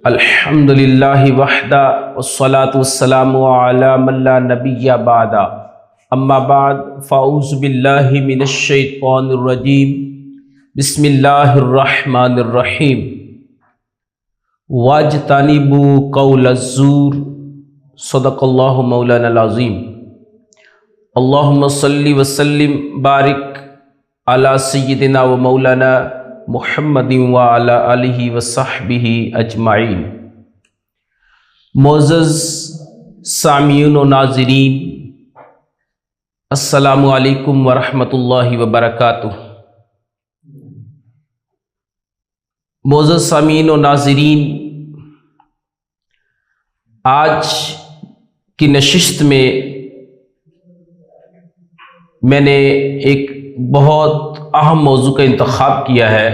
الحمد للہ وحدہ والصلاة والسلام علی من لا نبی بعدہ اما بعد فاعوذ باللہ من الشیطان الرجیم بسم اللہ الرحمن الرحیم واجتنبوا قول الزور صدق اللہ مولانا العظیم اللہم صلی وسلم بارک علی سیدنا و مولانا محمد وعلی آلہ وصحبہ اجمعین۔ معزز سامعین و ناظرین، السلام علیکم ورحمۃ اللہ وبرکاتہ۔ معزز سامعین و ناظرین، آج کی نشست میں میں نے ایک بہت اہم موضوع کا انتخاب کیا ہے،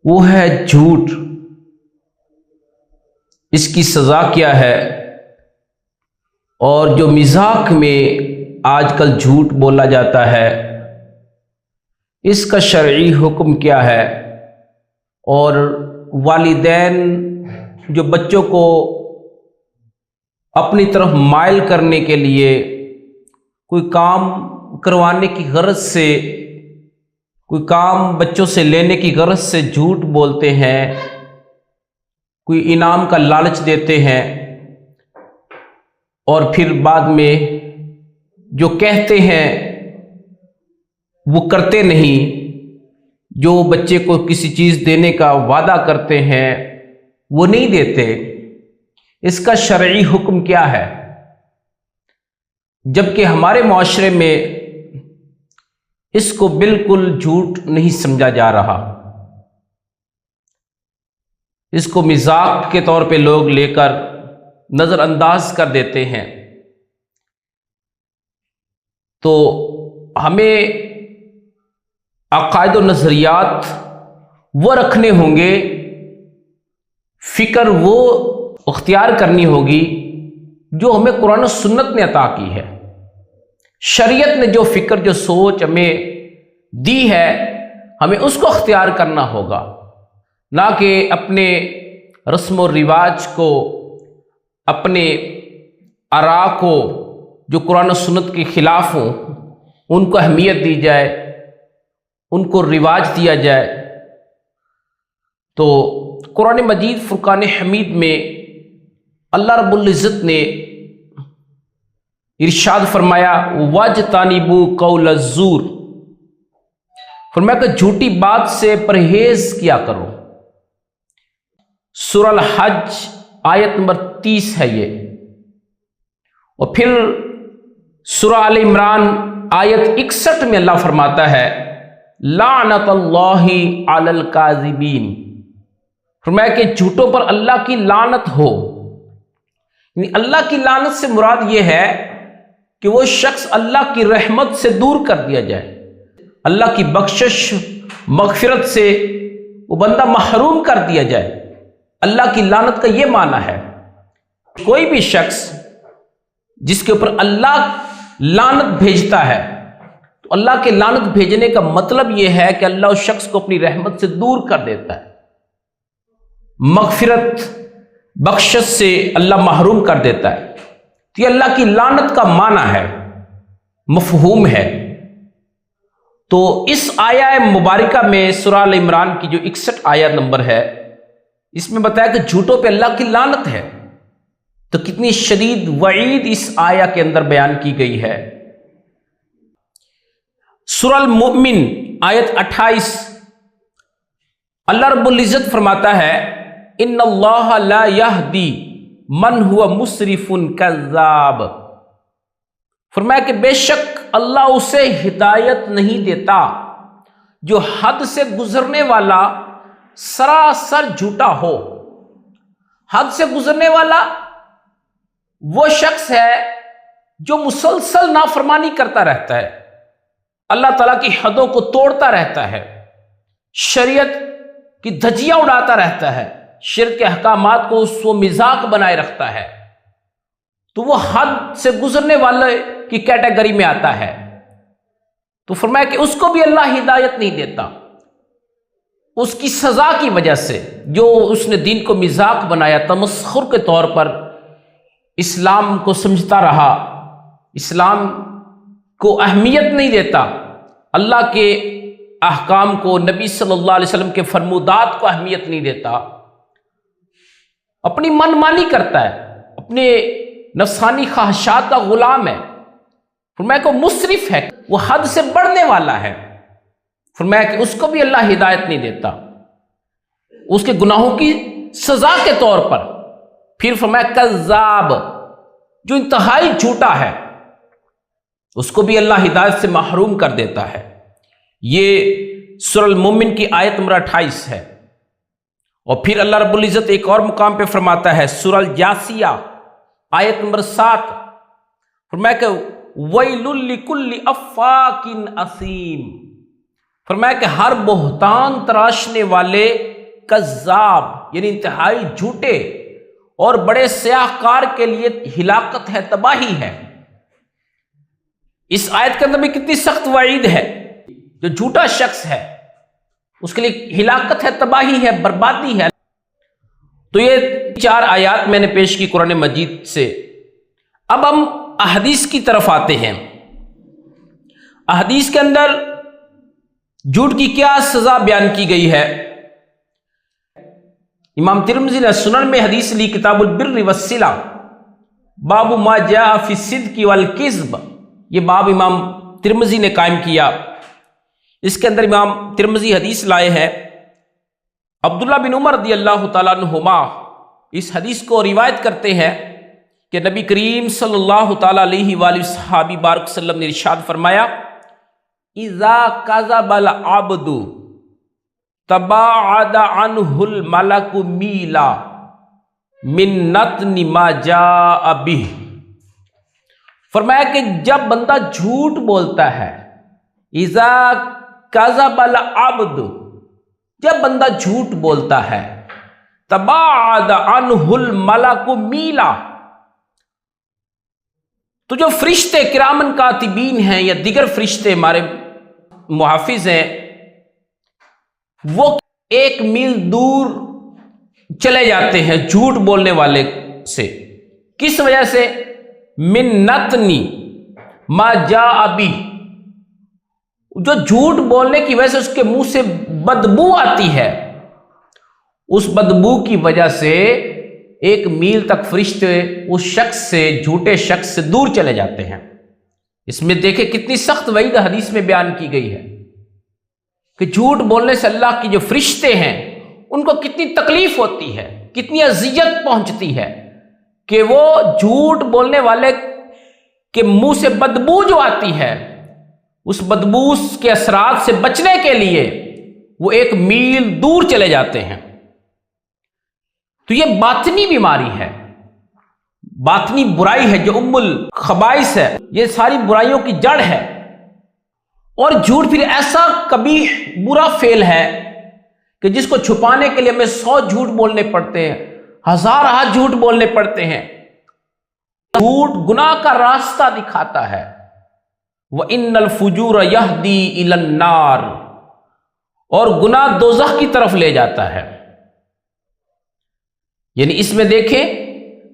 وہ ہے جھوٹ۔ اس کی سزا کیا ہے، اور جو مذاق میں آج کل جھوٹ بولا جاتا ہے اس کا شرعی حکم کیا ہے، اور والدین جو بچوں کو اپنی طرف مائل کرنے کے لیے کوئی کام کروانے کی غرض سے، کوئی کام بچوں سے لینے کی غرض سے جھوٹ بولتے ہیں، کوئی انعام کا لالچ دیتے ہیں، اور پھر بعد میں جو کہتے ہیں وہ کرتے نہیں، جو بچے کو کسی چیز دینے کا وعدہ کرتے ہیں وہ نہیں دیتے۔ اس کا شرعی حکم کیا ہے؟ جبکہ ہمارے معاشرے میں اس کو بالکل جھوٹ نہیں سمجھا جا رہا، اس کو مذاق کے طور پہ لوگ لے کر نظر انداز کر دیتے ہیں۔ تو ہمیں عقائد و نظریات وہ رکھنے ہوں گے، فکر وہ اختیار کرنی ہوگی جو ہمیں قرآن و سنت نے عطا کی ہے۔ شریعت نے جو فکر، جو سوچ ہمیں دی ہے، ہمیں اس کو اختیار کرنا ہوگا، نہ کہ اپنے رسم و رواج کو، اپنے آراء کو جو قرآن و سنت کے خلاف ہوں ان کو اہمیت دی جائے، ان کو رواج دیا جائے۔ تو قرآن مجید فرقان حمید میں اللہ رب العزت نے ارشاد فرمایا واجتنبوا قول الزور، فرمایا کہ جھوٹی بات سے پرہیز کیا کرو۔ سورہ الحج آیت نمبر 30 ہے یہ، اور پھر سورہ آل عمران آیت 61 میں اللہ فرماتا ہے لعنت اللہ علی الکاذبین، فرمایا کہ جھوٹوں پر اللہ کی لعنت ہو۔ یعنی اللہ کی لعنت سے مراد یہ ہے کہ وہ شخص اللہ کی رحمت سے دور کر دیا جائے، اللہ کی بخشش مغفرت سے وہ بندہ محروم کر دیا جائے۔ اللہ کی لعنت کا یہ معنی ہے، کوئی بھی شخص جس کے اوپر اللہ لعنت بھیجتا ہے تو اللہ کے لعنت بھیجنے کا مطلب یہ ہے کہ اللہ اس شخص کو اپنی رحمت سے دور کر دیتا ہے، مغفرت بخشش سے اللہ محروم کر دیتا ہے۔ تو یہ اللہ کی لعنت کا معنی ہے، مفہوم ہے۔ تو اس آیہ مبارکہ میں سورہ آل عمران کی جو 61 آیہ نمبر ہے، اس میں بتایا کہ جھوٹوں پہ اللہ کی لعنت ہے۔ تو کتنی شدید وعید اس آیہ کے اندر بیان کی گئی ہے۔ سورہ المؤمن آیت 28 اللہ رب العزت فرماتا ہے ان اللہ لا یہدی من ہوا مسرف کذاب، فرمایا کہ بے شک اللہ اسے ہدایت نہیں دیتا جو حد سے گزرنے والا سراسر جھوٹا ہو۔ حد سے گزرنے والا وہ شخص ہے جو مسلسل نافرمانی کرتا رہتا ہے، اللہ تعالیٰ کی حدوں کو توڑتا رہتا ہے، شریعت کی دھجیاں اڑاتا رہتا ہے، شرک کے احکامات کو اس و مذاق بنائے رکھتا ہے، تو وہ حد سے گزرنے والے کی کیٹیگری میں آتا ہے۔ تو فرمایا کہ اس کو بھی اللہ ہدایت نہیں دیتا، اس کی سزا کی وجہ سے، جو اس نے دین کو مذاق بنایا، تمسخر کے طور پر اسلام کو سمجھتا رہا، اسلام کو اہمیت نہیں دیتا، اللہ کے احکام کو، نبی صلی اللہ علیہ وسلم کے فرمودات کو اہمیت نہیں دیتا، اپنی من مانی کرتا ہے، اپنے نفسانی خواہشات کا غلام ہے، فرمایا کہ مسرف ہے، وہ حد سے بڑھنے والا ہے، فرمایا کہ اس کو بھی اللہ ہدایت نہیں دیتا، اس کے گناہوں کی سزا کے طور پر۔ پھر فرمایا کذاب، جو انتہائی جھوٹا ہے، اس کو بھی اللہ ہدایت سے محروم کر دیتا ہے۔ یہ سورہ المومن کی آیت نمبر 28 ہے۔ اور پھر اللہ رب العزت ایک اور مقام پہ فرماتا ہے، سورہ الجاسیہ آیت نمبر 7، فرمایا کہ وَيْلٌ لِكُلِّ أَفَّاكٍ أَثِيمٍ، فرمایا کہ ہر بہتان تراشنے والے کذاب، یعنی انتہائی جھوٹے اور بڑے سیاہ کار کے لیے ہلاکت ہے، تباہی ہے۔ اس آیت کے اندر بھی کتنی سخت وعید ہے، جو جھوٹا شخص ہے اس کے لیے ہلاکت ہے، تباہی ہے، بربادی ہے۔ تو یہ 4 آیات میں نے پیش کی قرآن مجید سے۔ اب ہم احادیث کی طرف آتے ہیں۔ احادیث کے اندر جھوٹ کی کیا سزا بیان کی گئی ہے؟ امام ترمذی نے سنن میں حدیث لی، کتاب البر والصلہ، باب ما جاء فی الصدق والکذب، یہ باب امام ترمذی نے قائم کیا۔ اس کے اندر امام ترمذی حدیث لائے ہیں، عبداللہ بن عمر رضی اللہ تعالیٰ عنہما اس حدیث کو روایت کرتے ہیں کہ نبی کریم صلی اللہ تعالیٰ علیہ وآلہ صحابی بارک وسلم نے ارشاد فرمایا، اذا کذب العبد تباعد عنہ الملک میلا من نتن ما جاء بہ، فرمایا کہ جب بندہ جھوٹ بولتا ہے، اذا کذب العبد، جب بندہ جھوٹ بولتا ہے، تباعد عنہ الملک میلا، تو جو فرشتے کرامن کاتبین ہیں یا دیگر فرشتے ہمارے محافظ ہیں، وہ 1 میل دور چلے جاتے ہیں جھوٹ بولنے والے سے۔ کس وجہ سے؟ من نتنی ما جاء بہ، جو جھوٹ بولنے کی وجہ سے اس کے منہ سے بدبو آتی ہے، اس بدبو کی وجہ سے 1 میل تک فرشتے اس شخص سے، جھوٹے شخص سے دور چلے جاتے ہیں۔ اس میں دیکھیں کتنی سخت وعید حدیث میں بیان کی گئی ہے کہ جھوٹ بولنے سے اللہ کی جو فرشتے ہیں ان کو کتنی تکلیف ہوتی ہے، کتنی اذیت پہنچتی ہے کہ وہ جھوٹ بولنے والے کے منہ سے بدبو جو آتی ہے، اس بدبو کے اثرات سے بچنے کے لیے وہ 1 میل دور چلے جاتے ہیں۔ تو یہ باطنی بیماری ہے، باطنی برائی ہے جو ام الخبائث ہے، یہ ساری برائیوں کی جڑ ہے۔ اور جھوٹ پھر ایسا قبیح برا فعل ہے کہ جس کو چھپانے کے لیے ہمیں 100 جھوٹ بولنے پڑتے ہیں، 1000 جھوٹ بولنے پڑتے ہیں۔ جھوٹ گناہ کا راستہ دکھاتا ہے، وَإِنَّ الْفُجُورَ يَهْدِي إِلَى النَّارِ، اور گناہ دوزخ کی طرف لے جاتا ہے۔ یعنی اس میں دیکھیں،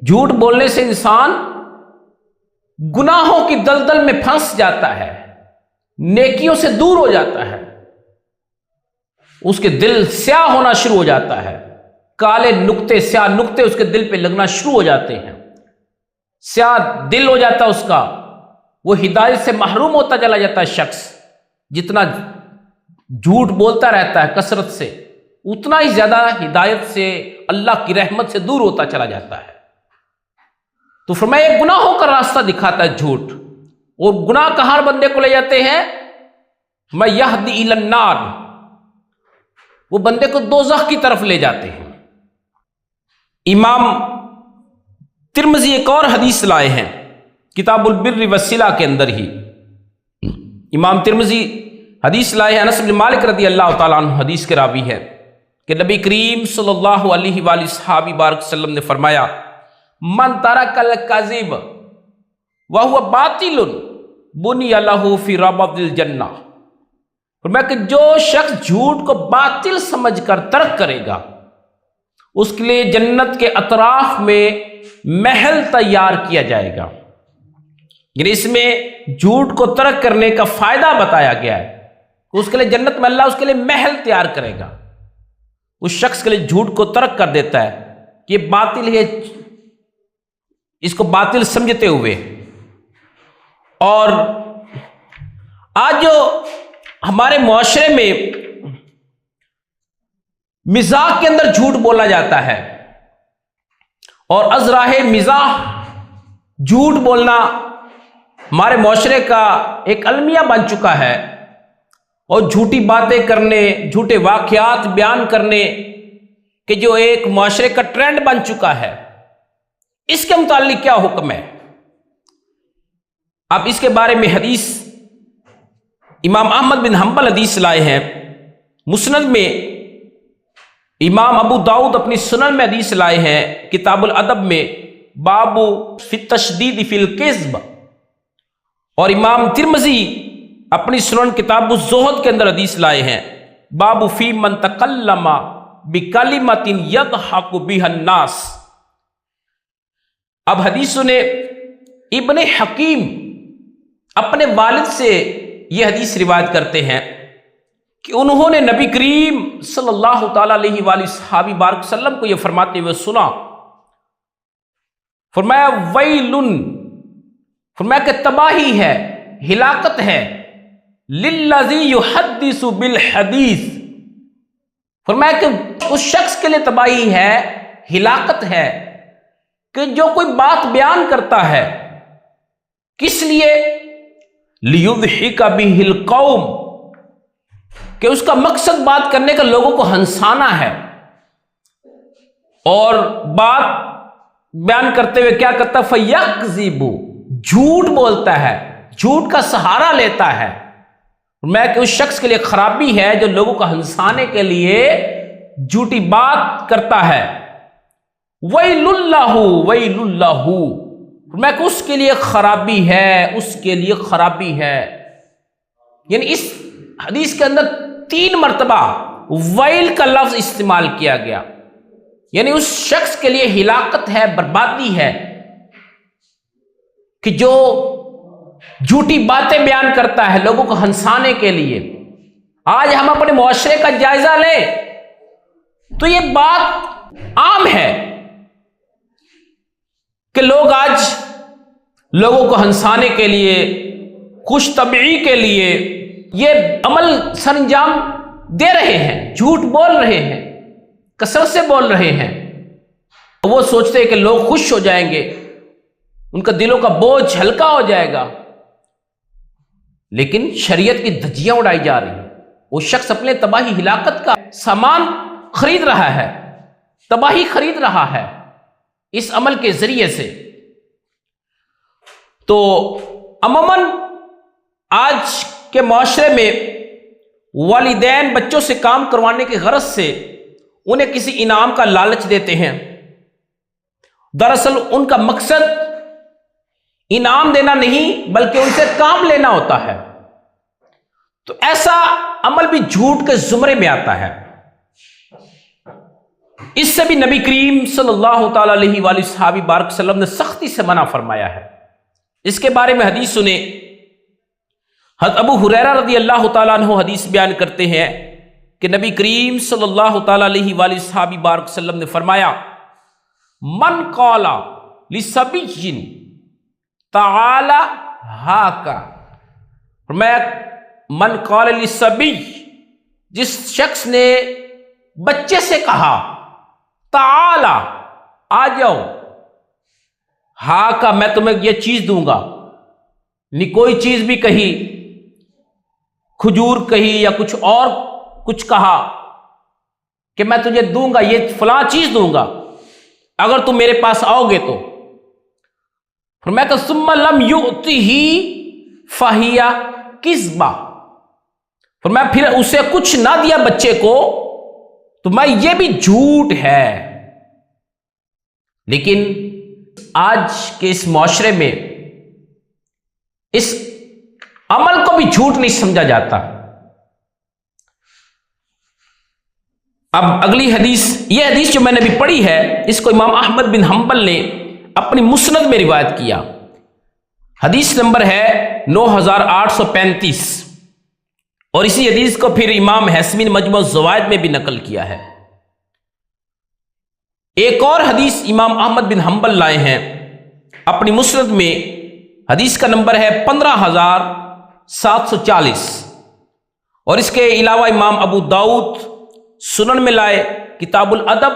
جھوٹ بولنے سے انسان گناہوں کی دلدل میں پھنس جاتا ہے، نیکیوں سے دور ہو جاتا ہے، اس کے دل سیاہ ہونا شروع ہو جاتا ہے، کالے نقطے، سیاہ نقطے اس کے دل پہ لگنا شروع ہو جاتے ہیں، سیاہ دل ہو جاتا ہے اس کا، وہ ہدایت سے محروم ہوتا چلا جاتا ہے۔ شخص جتنا جھوٹ بولتا رہتا ہے کثرت سے، اتنا ہی زیادہ ہدایت سے، اللہ کی رحمت سے دور ہوتا چلا جاتا ہے۔ تو فرمایا یہ گناہوں کا راستہ دکھاتا ہے جھوٹ، اور گناہ کا ہر بندے کو لے جاتے ہیں میں یہدی الی النار، وہ بندے کو دوزخ کی طرف لے جاتے ہیں۔ امام ترمذی ایک اور حدیث لائے ہیں کتاب البر والصلہ کے اندر ہی، امام ترمذی حدیث لائے ہیں، انس بن مالک رضی اللہ تعالیٰ عنہ حدیث کے راوی ہے کہ نبی کریم صلی اللہ علیہ وآلہ صحابی بارک وسلم نے فرمایا، من ترک الکذب وہو باطل بنی لہ فی ربض الجنہ، فرمایا کہ جو شخص جھوٹ کو باطل سمجھ کر ترک کرے گا اس کے لیے جنت کے اطراف میں محل تیار کیا جائے گا. یعنی اس میں جھوٹ کو ترک کرنے کا فائدہ بتایا گیا ہے. اس کے لیے جنت میں اللہ اس کے لیے محل تیار کرے گا. اس شخص کے لیے جھوٹ کو ترک کر دیتا ہے کہ یہ باطل ہے، اس کو باطل سمجھتے ہوئے. اور آج جو ہمارے معاشرے میں مزاح کے اندر جھوٹ بولا جاتا ہے اور از راہ مزاح جھوٹ بولنا ہمارے معاشرے کا ایک المیہ بن چکا ہے، اور جھوٹی باتیں کرنے، جھوٹے واقعات بیان کرنے کہ جو ایک معاشرے کا ٹرینڈ بن چکا ہے، اس کے متعلق کیا حکم ہے؟ اب اس کے بارے میں حدیث امام احمد بن حنبل حدیث لائے ہیں مسند میں، امام ابو داؤد اپنی سنن میں حدیث لائے ہیں کتاب الادب میں باب فی التشدید فی الکذب، اور امام ترمذی اپنی سنن کتاب الزہد کے اندر حدیث لائے ہیں باب فی من تکلم بکلمۃ یضحک بها الناس. اب حدیث سنے، ابن حکیم اپنے والد سے یہ حدیث روایت کرتے ہیں کہ انہوں نے نبی کریم صلی اللہ تعالی علیہ وآلہ صحابی بارک وسلم کو یہ فرماتے ہوئے سنا. فرمایا ویلن، فرمایا کہ تباہی ہے، ہلاکت ہے، للذی یحدث بالحدیث، فرمایا کہ اس شخص کے لیے تباہی ہے، ہلاکت ہے کہ جو کوئی بات بیان کرتا ہے، کس لیے؟ لیضحک بہ القوم، کہ اس کا مقصد بات کرنے کا لوگوں کو ہنسانا ہے، اور بات بیان کرتے ہوئے کیا کرتا ہے؟ فیکذب، جھوٹ بولتا ہے، جھوٹ کا سہارا لیتا ہے. میں کہ اس شخص کے لیے خرابی ہے جو لوگوں کو ہنسانے کے لیے جھوٹی بات کرتا ہے. ویل لہ ویل لہ، میں کہ اس کے لیے خرابی ہے، اس کے لیے خرابی ہے. یعنی اس حدیث کے اندر 3 مرتبہ ویل کا لفظ استعمال کیا گیا، یعنی اس شخص کے لیے ہلاکت ہے، بربادی ہے کہ جو جھوٹی باتیں بیان کرتا ہے لوگوں کو ہنسانے کے لیے. آج ہم اپنے معاشرے کا جائزہ لیں تو یہ بات عام ہے کہ لوگ آج لوگوں کو ہنسانے کے لیے، خوش طبعی کے لیے یہ عمل سر انجام دے رہے ہیں، جھوٹ بول رہے ہیں، کثرت سے بول رہے ہیں. وہ سوچتے ہیں کہ لوگ خوش ہو جائیں گے، ان کا دلوں کا بوجھ ہلکا ہو جائے گا، لیکن شریعت کی دھجیاں اڑائی جا رہی ہیں. وہ شخص اپنے تباہی ہلاکت کا سامان خرید رہا ہے، تباہی خرید رہا ہے اس عمل کے ذریعے سے. تو عموماً آج کے معاشرے میں والدین بچوں سے کام کروانے کی غرض سے انہیں کسی انعام کا لالچ دیتے ہیں. دراصل ان کا مقصد انعام دینا نہیں بلکہ ان سے کام لینا ہوتا ہے. تو ایسا عمل بھی جھوٹ کے زمرے میں آتا ہے. اس سے بھی نبی کریم صلی اللہ تعالی علیہ وآلہ صحابی بارک وسلم نے سختی سے منع فرمایا ہے. اس کے بارے میں حدیث سنیں. حضرت ابو ہریرہ رضی اللہ تعالیٰ عنہ حدیث بیان کرتے ہیں کہ نبی کریم صلی اللہ تعالی علیہ وآلہ صحابی بارک وسلم نے فرمایا من قال لصبی تعالی ہاکا، فرمایا من قال لصبی، جس شخص نے بچے سے کہا تعالی آ جاؤ، ہاکا میں تمہیں یہ چیز دوں گا، نہیں کوئی چیز بھی کہی، کھجور کہی یا کچھ اور کچھ کہا کہ میں تجھے دوں گا، یہ فلاں چیز دوں گا اگر تم میرے پاس آؤ گے تو. فرمایا کہ ثم لم یؤتہ فہی کذبہ، فرمایا پھر اسے کچھ نہ دیا بچے کو تو میں یہ بھی جھوٹ ہے. لیکن آج کے اس معاشرے میں اس عمل کو بھی جھوٹ نہیں سمجھا جاتا. اب اگلی حدیث، یہ حدیث جو میں نے ابھی پڑھی ہے اس کو امام احمد بن حنبل نے اپنی مسند میں روایت کیا، حدیث نمبر ہے 9835، اور اسی حدیث کو پھر امام حیثمی نے مجموع الزوائد میں بھی نقل کیا ہے۔ ایک اور حدیث امام احمد بن حنبل لائے ہیں اپنی مسند میں، حدیث کا نمبر ہے 15740، اور اس کے علاوہ امام ابو داؤد سنن میں لائے کتاب الادب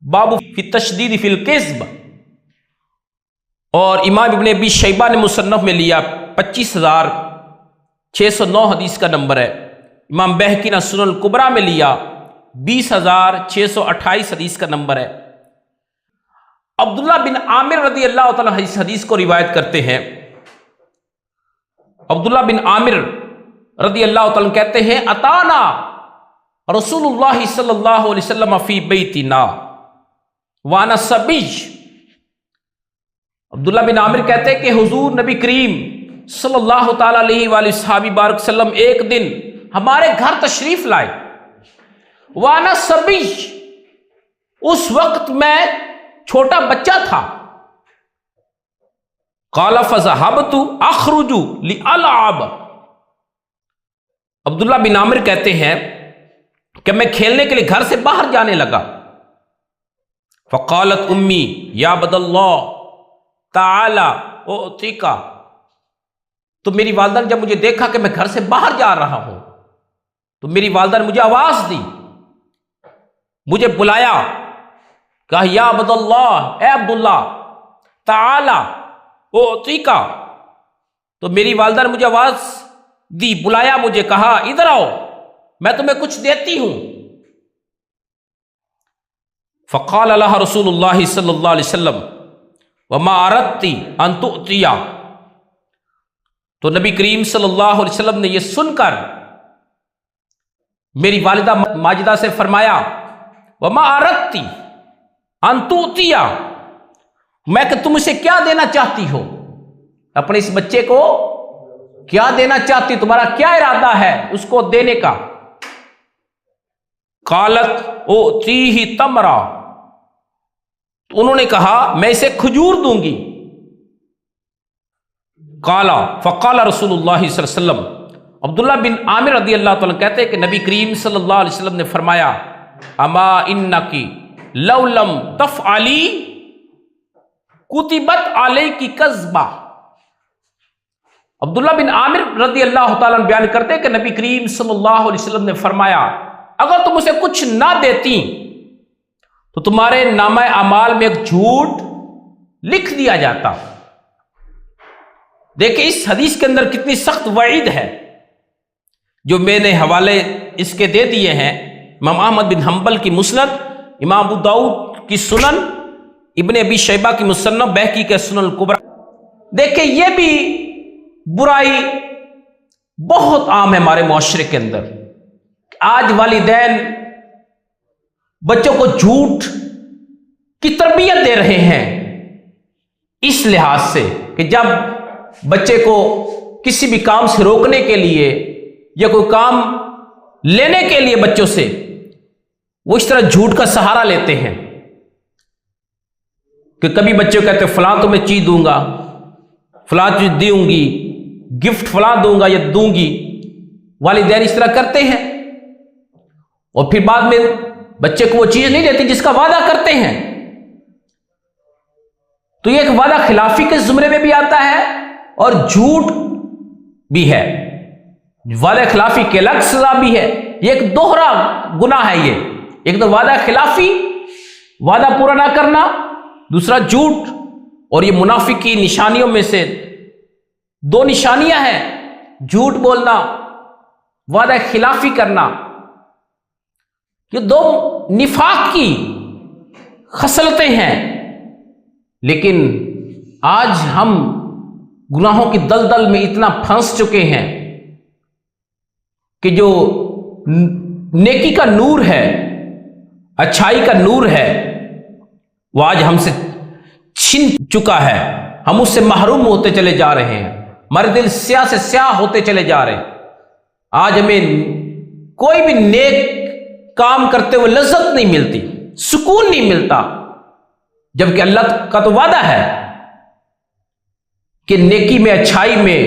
باب فی التشدید فی الکذب، اور امام ابن ابی شیبہ نے مصنف میں لیا 25609 حدیث کا نمبر ہے، امام بہقی نے سنن الکبریٰ میں لیا 20628 حدیث کا نمبر ہے۔ عبداللہ بن عامر رضی اللہ تعالیٰ اس حدیث کو روایت کرتے ہیں۔ عبداللہ بن عامر رضی اللہ تعالیٰ کہتے ہیں اتانا رسول اللہ صلی اللہ علیہ وسلم فی بیتنا وانا صبی۔ عبداللہ بن عامر کہتے ہیں کہ حضور نبی کریم صلی اللہ تعالیٰ علیہ وآلہ وصحبہ بارک وسلم ایک دن ہمارے گھر تشریف لائے، وانا صبی، اس وقت میں چھوٹا بچہ تھا، قال فذهبت اخرج لالعب، عبداللہ بن عامر کہتے ہیں کہ میں کھیلنے کے لیے گھر سے باہر جانے لگا، فقالت امی یا عبد اللہ تعالی اعطیک، تو میری والدہ نے جب مجھے دیکھا کہ میں گھر سے باہر جا رہا ہوں تو میری والدہ نے مجھے آواز دی، مجھے بلایا، کہا یا عبد اللہ، اے عبداللہ، تعالی اعطیک، تو میری والدہ نے مجھے آواز دی، بلایا مجھے، کہا ادھر آؤ میں تمہیں کچھ دیتی ہوں۔ فقال لها رسول اللہ صلی اللہ علیہ وسلم وما اردت ان تؤتی، تو نبی کریم صلی اللہ علیہ وسلم نے یہ سن کر میری والدہ ماجدہ سے فرمایا وما اردت ان تؤتی، میں کہ تم اسے کیا دینا چاہتی ہو، اپنے اس بچے کو کیا دینا چاہتی، تمہارا کیا ارادہ ہے اس کو دینے کا؟ قالت اؤتیہ تمرا، انہوں نے کہا میں اسے کھجور دوں گی۔ فقال رسول اللہ صلی اللہ علیہ وسلم، عبداللہ بن عامر رضی اللہ تعالیٰ کہتے ہیں کہ نبی کریم صلی اللہ علیہ وسلم نے فرمایا اما انکی لو لم تفعلی کتبت علیکی کذبہ۔ عبداللہ بن عامر رضی اللہ تعالیٰ بیان کرتے ہیں کہ نبی کریم صلی اللہ علیہ وسلم نے فرمایا اگر تم اسے کچھ نہ دیتی تو تمہارے نامہ اعمال میں ایک جھوٹ لکھ دیا جاتا۔ دیکھیں اس حدیث کے اندر کتنی سخت وعید ہے، جو میں نے حوالے اس کے دے دیے ہیں، امام احمد بن حنبل کی مسند، امام ابو داؤد کی سنن، ابن ابی شیبہ کی مصنف، بہقی کے سنن الکبریٰ۔ دیکھیں یہ بھی برائی بہت عام ہے ہمارے معاشرے کے اندر، آج والدین بچوں کو جھوٹ کی تربیت دے رہے ہیں، اس لحاظ سے کہ جب بچے کو کسی بھی کام سے روکنے کے لیے یا کوئی کام لینے کے لیے بچوں سے وہ اس طرح جھوٹ کا سہارا لیتے ہیں کہ کبھی بچے کہتے ہیں فلاں تو میں چیز دوں گا، فلاں چیز دوں گی، گفٹ فلاں دوں گا یا دوں گی، والدین اس طرح کرتے ہیں اور پھر بعد میں بچے کو وہ چیز نہیں دیتی جس کا وعدہ کرتے ہیں، تو یہ ایک وعدہ خلافی کے زمرے میں بھی آتا ہے اور جھوٹ بھی ہے، وعدہ خلافی کے الگ سزا بھی ہے، یہ ایک دوہرا گناہ ہے۔ یہ ایک تو وعدہ خلافی، وعدہ پورا نہ کرنا، دوسرا جھوٹ، اور یہ منافق کی نشانیوں میں سے دو نشانیاں ہیں، جھوٹ بولنا، وعدہ خلافی کرنا، یہ دو نفاق کی خصلتیں ہیں۔ لیکن آج ہم گناہوں کی دلدل میں اتنا پھنس چکے ہیں کہ جو نیکی کا نور ہے، اچھائی کا نور ہے، وہ آج ہم سے چھن چکا ہے، ہم اس سے محروم ہوتے چلے جا رہے ہیں، ہمارے دل سیاہ سے سیاہ ہوتے چلے جا رہے ہیں۔ آج ہمیں کوئی بھی نیک کام کرتے ہوئے لذت نہیں ملتی، سکون نہیں ملتا، جبکہ اللہ کا تو وعدہ ہے کہ نیکی میں، اچھائی میں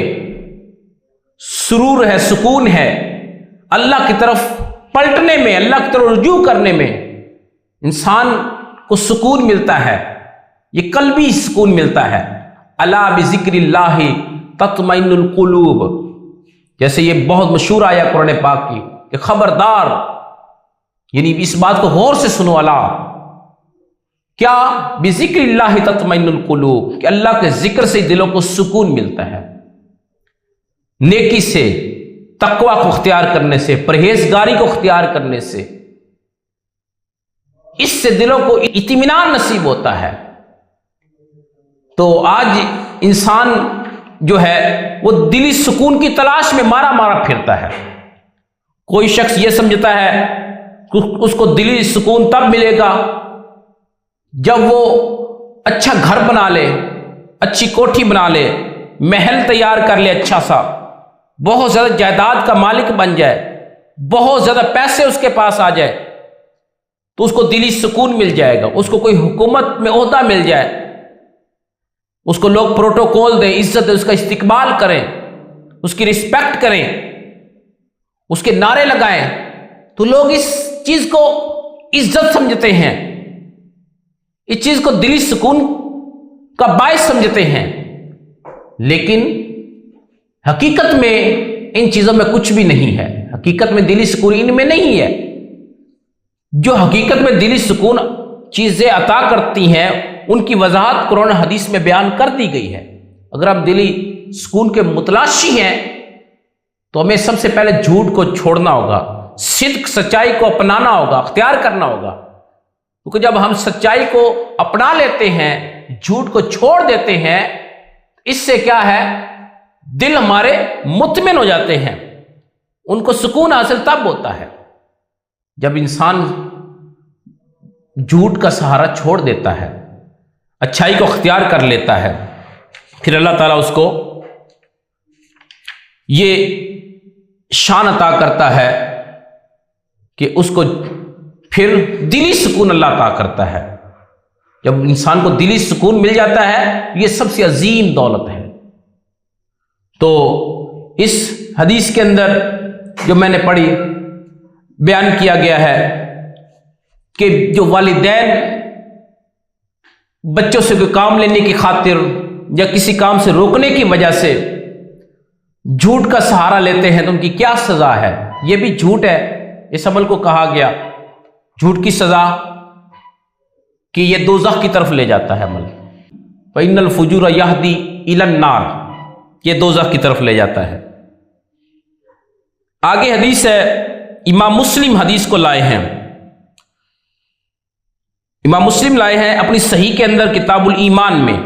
سرور ہے، سکون ہے، اللہ کی طرف پلٹنے میں، اللہ کی طرف رجوع کرنے میں انسان کو سکون ملتا ہے، یہ قلبی سکون ملتا ہے۔ الا بذکر اللہ تطمئن القلوب، جیسے یہ بہت مشہور آیا قرآن پاک کی کہ خبردار، یعنی اس بات کو غور سے سنو، الا کیا، بذکر اللہ تطمئن القلوب، کہ اللہ کے ذکر سے دلوں کو سکون ملتا ہے، نیکی سے، تقوی کو اختیار کرنے سے، پرہیزگاری کو اختیار کرنے سے، اس سے دلوں کو اطمینان نصیب ہوتا ہے۔ تو آج انسان جو ہے وہ دلی سکون کی تلاش میں مارا مارا پھرتا ہے۔ کوئی شخص یہ سمجھتا ہے اس کو دلی سکون تب ملے گا جب وہ اچھا گھر بنا لے، اچھی کوٹھی بنا لے، محل تیار کر لے، اچھا سا، بہت زیادہ جائیداد کا مالک بن جائے، بہت زیادہ پیسے اس کے پاس آ جائے تو اس کو دلی سکون مل جائے گا، اس کو کوئی حکومت میں عہدہ مل جائے، اس کو لوگ پروٹوکول دیں، عزت دیں، اس کا استقبال کریں، اس کی رسپیکٹ کریں، اس کے نعرے لگائیں، تو لوگ اس چیز کو عزت سمجھتے ہیں، اس چیز کو دلی سکون کا باعث سمجھتے ہیں۔ لیکن حقیقت میں ان چیزوں میں کچھ بھی نہیں ہے، حقیقت میں دلی سکون ان میں نہیں ہے۔ جو حقیقت میں دلی سکون چیزیں عطا کرتی ہیں ان کی وضاحت قرآن حدیث میں بیان کر دی گئی ہے۔ اگر آپ دلی سکون کے متلاشی ہیں تو ہمیں سب سے پہلے جھوٹ کو چھوڑنا ہوگا، صدق، سچائی کو اپنانا ہوگا، اختیار کرنا ہوگا، کیونکہ جب ہم سچائی کو اپنا لیتے ہیں، جھوٹ کو چھوڑ دیتے ہیں، اس سے کیا ہے، دل ہمارے مطمئن ہو جاتے ہیں۔ ان کو سکون حاصل تب ہوتا ہے جب انسان جھوٹ کا سہارا چھوڑ دیتا ہے، اچھائی کو اختیار کر لیتا ہے، پھر اللہ تعالیٰ اس کو یہ شان عطا کرتا ہے کہ اس کو پھر دلی سکون اللہ عطا کرتا ہے۔ جب انسان کو دلی سکون مل جاتا ہے یہ سب سے عظیم دولت ہے۔ تو اس حدیث کے اندر جو میں نے پڑھی، بیان کیا گیا ہے کہ جو والدین بچوں سے کوئی کام لینے کی خاطر یا کسی کام سے روکنے کی وجہ سے جھوٹ کا سہارا لیتے ہیں تو ان کی کیا سزا ہے۔ یہ بھی جھوٹ ہے، اس عمل کو کہا گیا جھوٹ کی سزا کہ یہ دوزخ کی طرف لے جاتا ہے عمل، فَإِنَّ الْفُجُورَ يَهْدِي إِلَى النَّارِ، یہ دوزخ کی طرف لے جاتا ہے۔ آگے حدیث ہے، امام مسلم حدیث کو لائے ہیں، امام مسلم لائے ہیں اپنی صحیح کے اندر کتاب الایمان میں۔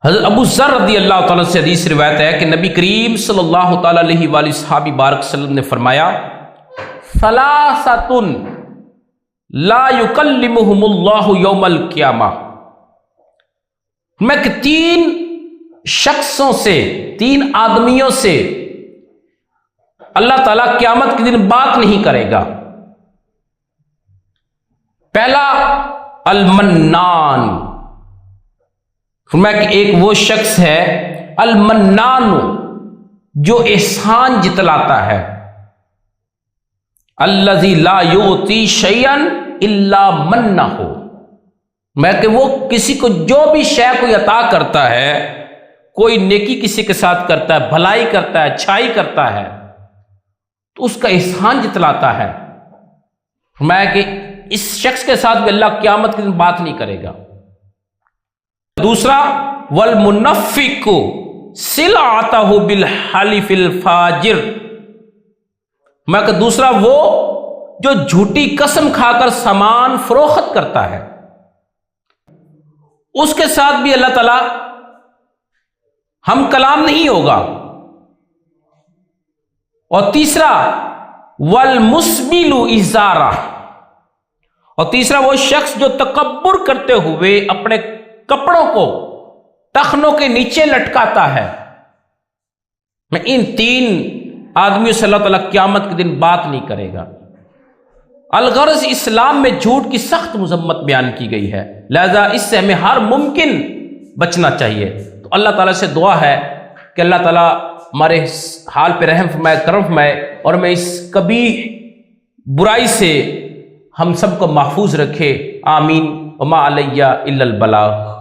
حضرت ابو ذر رضی اللہ تعالیٰ سے حدیث روایت ہے کہ نبی کریم صلی اللہ تعالیٰ علیہ وآلہ صحابی بارک وسلم نے فرمایا، ثلاثۃ لا یکلمہم اللہ یوم القیامہ، میں کہ تین شخصوں سے، تین آدمیوں سے اللہ تعالیٰ قیامت کے دن بات نہیں کرے گا۔ پہلا المنان، فرمایا کہ ایک وہ شخص ہے المنان جو احسان جتلاتا ہے، الذی لا یعطی شیئا الا منہ، میں کہ وہ کسی کو جو بھی شے کوئی عطا کرتا ہے، کوئی نیکی کسی کے ساتھ کرتا ہے، بھلائی کرتا ہے، اچھائی کرتا ہے تو اس کا احسان جتلاتا ہے۔ فرمایا کہ اس شخص کے ساتھ بھی اللہ قیامت کے دن بات نہیں کرے گا۔ دوسرا والمنفق سلعتہ بالحلف الفاجر، میں کہ دوسرا وہ جو جھوٹی قسم کھا کر سامان فروخت کرتا ہے، اس کے ساتھ بھی اللہ تعالی ہم کلام نہیں ہوگا۔ اور تیسرا والمسبل ازارہ، اور تیسرا وہ شخص جو تکبر کرتے ہوئے اپنے کپڑوں کو ٹخنوں کے نیچے لٹکاتا ہے۔ میں ان تین آدمیوں سے اللہ تعالیٰ قیامت کے دن بات نہیں کرے گا۔ الغرض اسلام میں جھوٹ کی سخت مذمت بیان کی گئی ہے، لہذا اس سے ہمیں ہر ممکن بچنا چاہیے۔ تو اللہ تعالیٰ سے دعا ہے کہ اللہ تعالیٰ ہمارے اس حال پہ رحم فرمائے، کرم فرمائے، اور میں اس کبھی برائی سے ہم سب کو محفوظ رکھے، آمین۔ وما علیہ الا البلاغ۔